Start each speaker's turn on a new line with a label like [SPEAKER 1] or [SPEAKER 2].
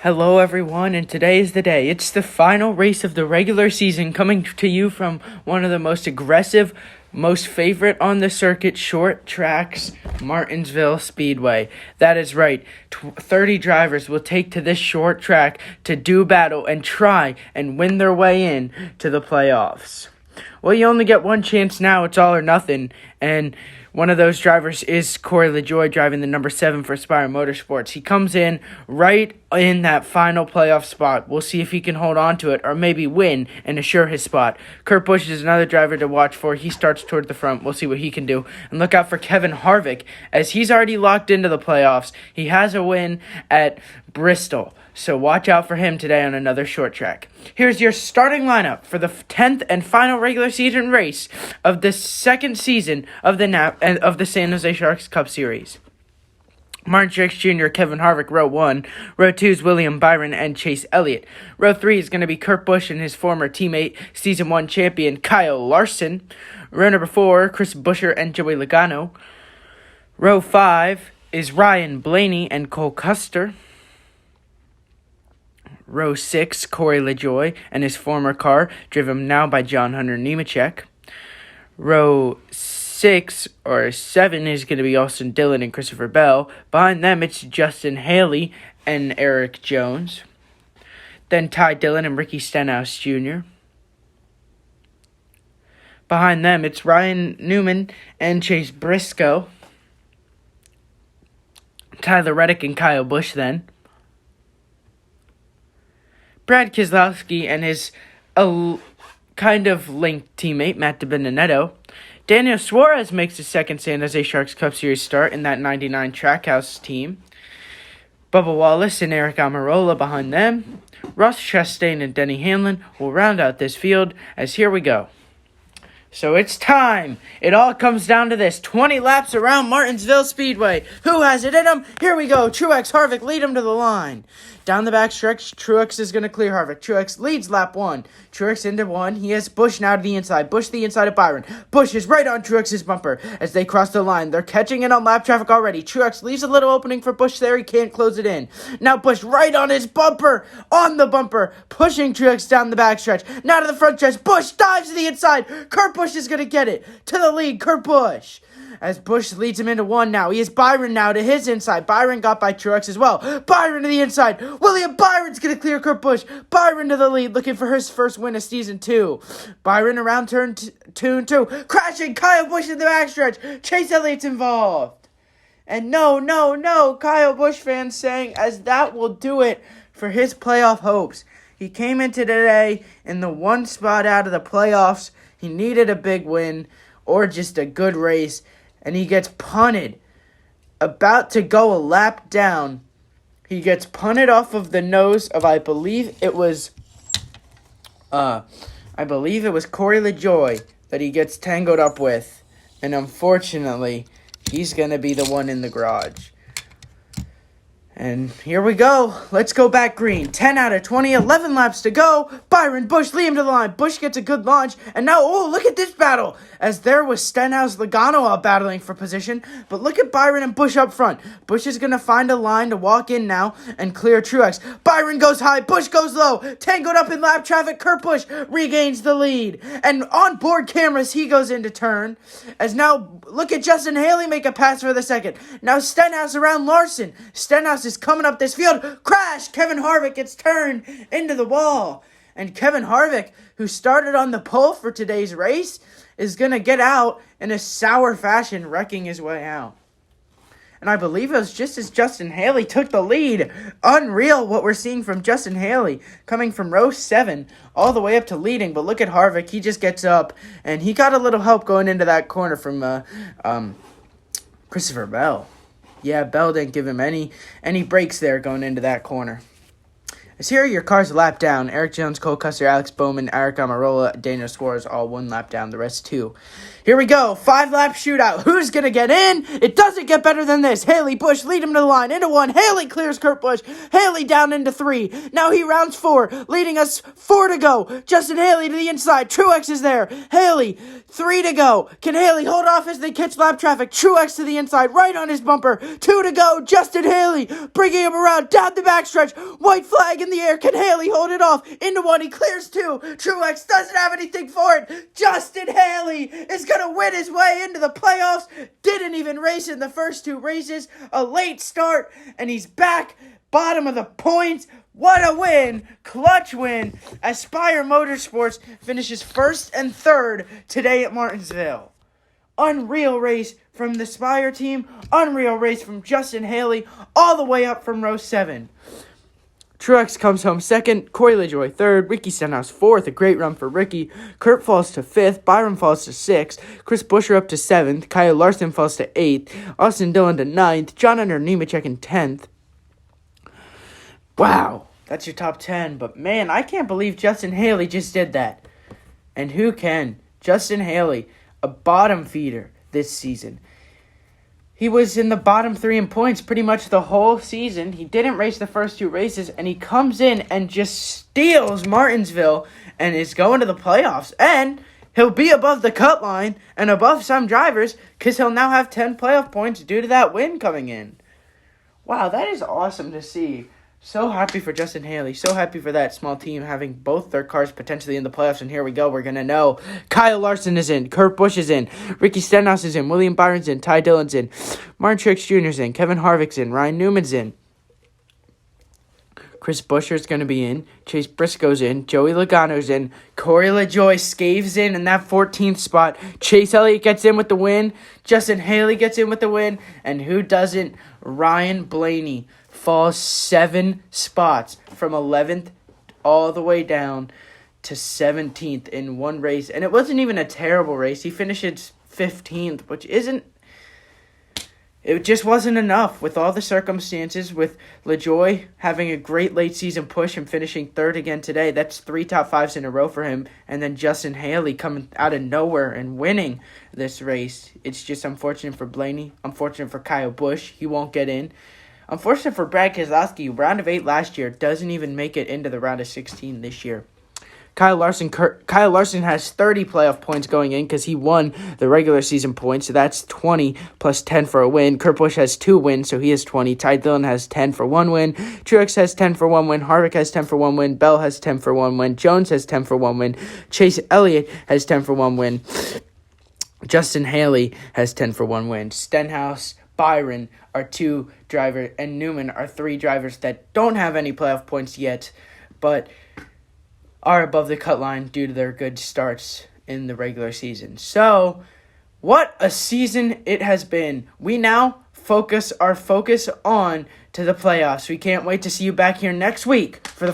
[SPEAKER 1] Hello everyone, and today is the day. It's the final race of the regular season, coming to you from one of the most aggressive, most favorite on the circuit short tracks, Martinsville Speedway. That is right, 30 drivers will take to this short track to do battle and try and win their way in to the playoffs. Well, you only get one chance now. It's all or nothing, and one of those drivers is Corey LaJoie, driving the number 7 for Aspire Motorsports. He comes in right in that final playoff spot. We'll see if he can hold on to it or maybe win and assure his spot. Kurt Busch is another driver to watch for. He starts toward the front. We'll see what he can do. And look out for Kevin Harvick, as he's already locked into the playoffs. He has a win at Bristol, so watch out for him today on another short track. Here's your starting lineup for the 10th and final regular season race of the second season of the San Jose Sharks Cup Series. Martin Truex Jr., Kevin Harvick, row 1. Row 2 is William Byron and Chase Elliott. Row 3 is going to be Kurt Busch and his former teammate, Season 1 champion Kyle Larson. Row number 4, Chris Buescher and Joey Logano. Row 5 is Ryan Blaney and Cole Custer. Row 6, Corey LaJoie and his former car, driven now by John Hunter Nemechek. Row 6 or 7 is going to be Austin Dillon and Christopher Bell. Behind them, it's Justin Haley and Eric Jones. Then Ty Dillon and Ricky Stenhouse Jr. Behind them, it's Ryan Newman and Chase Briscoe. Tyler Reddick and Kyle Busch then. Brad Keselowski and his kind of linked teammate, Matt DiBenedetto. Daniel Suarez makes his second San Jose Sharks Cup Series start in that 99 Trackhouse team. Bubba Wallace and Eric Almirola behind them. Ross Chastain and Denny Hamlin will round out this field, as here we go. So it's time. It all comes down to this. 20 laps around Martinsville Speedway. Who has it in him? Here we go. Truex, Harvick lead him to the line. Down the back stretch, Truex is going to clear Harvick. Truex leads lap 1. Truex into 1. He has Busch now to the inside. Busch the inside of Byron. Busch is right on Truex's bumper as they cross the line. They're catching it on lap traffic already. Truex leaves a little opening for Busch there. He can't close it in. Now Busch right on his bumper. On the bumper. Pushing Truex down the back stretch. Now to the front stretch. Busch dives to the inside. Kurt Busch is going to get it. To the lead, Kurt Busch. As Busch leads him into 1 now. He has Byron now to his inside. Byron got by Truex as well. Byron to the inside. William Byron's going to clear Kurt Busch. Byron to the lead, looking for his first win of Season 2. Byron around turn 2 and 2. Crashing Kyle Busch in the backstretch. Chase Elliott's involved. And no, Kyle Busch fans saying as that will do it for his playoff hopes. He came into today in the one spot out of the playoffs. He needed a big win or just a good race. And he gets punted. About to go a lap down. He gets punted off of the nose of, I believe it was Corey LaJoie that he gets tangled up with. And unfortunately, he's going to be the one in the garage. And here we go. Let's go back green. 10 out of 20, 11 laps to go. Byron, Busch, lead him to the line. Busch gets a good launch. And now, look at this battle. As there was Stenhouse Logano out battling for position. But look at Byron and Busch up front. Busch is going to find a line to walk in now and clear Truex. Byron goes high. Busch goes low. Tangled up in lap traffic. Kurt Busch regains the lead. And on board cameras, he goes into turn. As now, look at Justin Haley make a pass for the second. Now Stenhouse around Larson. Stenhouse is coming up this field. Crash! Kevin Harvick gets turned into the wall. And Kevin Harvick, who started on the pole for today's race, is going to get out in a sour fashion, wrecking his way out. And I believe it was just as Justin Haley took the lead. Unreal what we're seeing from Justin Haley, coming from row 7 all the way up to leading. But look at Harvick. He just gets up, and he got a little help going into that corner from Christopher Bell. Yeah, Bell didn't give him any breaks there going into that corner. As here are your cars lap down. Eric Jones, Cole Custer, Alex Bowman, Eric Amarola, Daniel Suarez, all 1 lap down. The rest 2. Here we go. 5-lap shootout. Who's going to get in? It doesn't get better than this. Haley Busch lead him to the line. Into 1. Haley clears Kurt Busch. Haley down into 3. Now he rounds 4, leading us 4 to go. Justin Haley to the inside. Truex is there. Haley, 3 to go. Can Haley hold off as they catch lap traffic? Truex to the inside, right on his bumper. 2 to go. Justin Haley bringing him around down the backstretch. White flag in the air. Can Haley hold it off? Into 1. He clears 2. Truex doesn't have anything for it. Justin Haley is going to win his way into the playoffs. Didn't even race in the first 2 races. A late start, and he's back. Bottom of the points. What a win. Clutch win. Aspire Motorsports finishes 1st and 3rd today at Martinsville. Unreal race from the Spire team. Unreal race from Justin Haley all the way up from row 7. Truex comes home 2nd, Corey LaJoie 3rd, Ricky Stenhouse 4th, a great run for Ricky. Kurt falls to 5th, Byron falls to 6th, Chris Buescher up to 7th, Kyle Larson falls to 8th, Austin Dillon to 9th, John Hunter Nemechek in 10th. Wow, that's your top 10, but man, I can't believe Justin Haley just did that. And who can? Justin Haley, a bottom feeder this season. He was in the bottom 3 in points pretty much the whole season. He didn't race the first 2 races, and he comes in and just steals Martinsville and is going to the playoffs. And he'll be above the cut line and above some drivers because he'll now have 10 playoff points due to that win coming in. Wow, that is awesome to see. So happy for Justin Haley. So happy for that small team having both their cars potentially in the playoffs. And here we go. We're going to know. Kyle Larson is in. Kurt Busch is in. Ricky Stenhouse is in. William Byron's in. Ty Dillon's in. Martin Truex Jr. is in. Kevin Harvick's in. Ryan Newman's in. Chris Buescher's going to be in. Chase Briscoe's in. Joey Logano's in. Corey LaJoie scaves in that 14th spot. Chase Elliott gets in with the win. Justin Haley gets in with the win. And who doesn't? Ryan Blaney falls 7 spots from 11th all the way down to 17th in one race. And it wasn't even a terrible race. He finishes 15th, which isn't... It just wasn't enough with all the circumstances, with LaJoie having a great late season push and finishing 3rd again today. That's 3 top 5s in a row for him. And then Justin Haley coming out of nowhere and winning this race. It's just unfortunate for Blaney. Unfortunate for Kyle Busch. He won't get in. Unfortunate for Brad Keselowski. Round of 8 last year. Doesn't even make it into the round of 16 this year. Kyle Larson has 30 playoff points going in because he won the regular season points. So that's 20 plus 10 for a win. Kurt Busch has 2 wins, so he has 20. Ty Dillon has 10 for 1 win. Truex has 10 for 1 win. Harvick has 10 for 1 win. Bell has 10 for 1 win. Jones has 10 for 1 win. Chase Elliott has 10 for 1 win. Justin Haley has 10 for 1 win. Stenhouse, Byron are 2 drivers, and Newman are 3 drivers that don't have any playoff points yet, but are above the cut line due to their good starts in the regular season. So, what a season it has been. We now focus on to the playoffs. We can't wait to see you back here next week for the